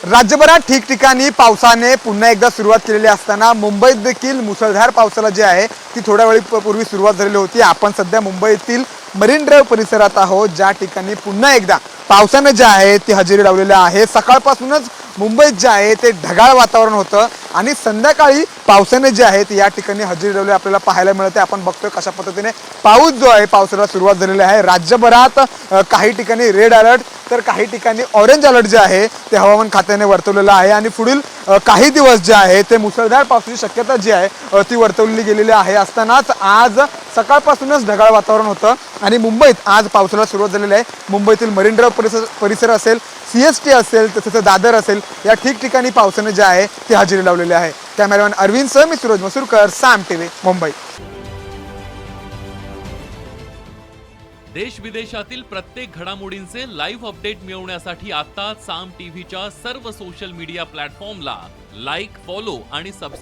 राज्यभरात ठिकठिकाणी पावसाने पुन्हा एकदा सुरुवात केलेली असताना मुंबईत देखील मुसळधार पावसाला जी आहे ती थोड्या वेळी सुरुवात झालेली होती। आपण सध्या मुंबईतील मरीन ड्राइव्ह परिसरात आहोत, ज्या ठिकाणी पुन्हा एकदा पावसाने जे आहे ती हजेरी लावलेली आहे। सकाळपासूनच मुंबईत जे आहे ते ढगाळ वातावरण होतं आणि संध्याकाळी पावसाने जे आहे या ठिकाणी हजेरी लावली आपल्याला पाहायला मिळते। आपण बघतोय कशा पद्धतीने पाऊस जो आहे पावसाला सुरुवात झालेली आहे। राज्यभरात काही ठिकाणी रेड अलर्ट तर काही ठिकाणी ऑरेंज अलर्ट जे आहे ते हवामान खात्याने वर्तवलेलं आहे आणि पुढील काही दिवस जे आहे ते मुसळधार पावसाची शक्यता जी आहे ती वर्तवली गेलेली आहे। असतानाच आज सकाळपासूनच ढगाळ वातावरण होतं आणि मुंबईत आज पावसाला सुरुवात झालेली आहे। मुंबईतील मरीन ड्राइव्ह परिसर असेल, सीएसटी असेल, तसंच दादर असेल, या ठिकठिकाणी पावसाने जे आहे ते हजेरी लावलेली आहे। कॅमेरामॅन अरविंद सह मी सूरज मसूरकर, साम टीव्ही मुंबई। देश विदेशातील प्रत्येक घडामोडींचे लाईव्ह अपडेट मिळवण्यासाठी आता साम टीव्हीच्या सर्व सोशल मीडिया प्लॅटफॉर्मला लाईक, फॉलो आणि सबस्क्राईब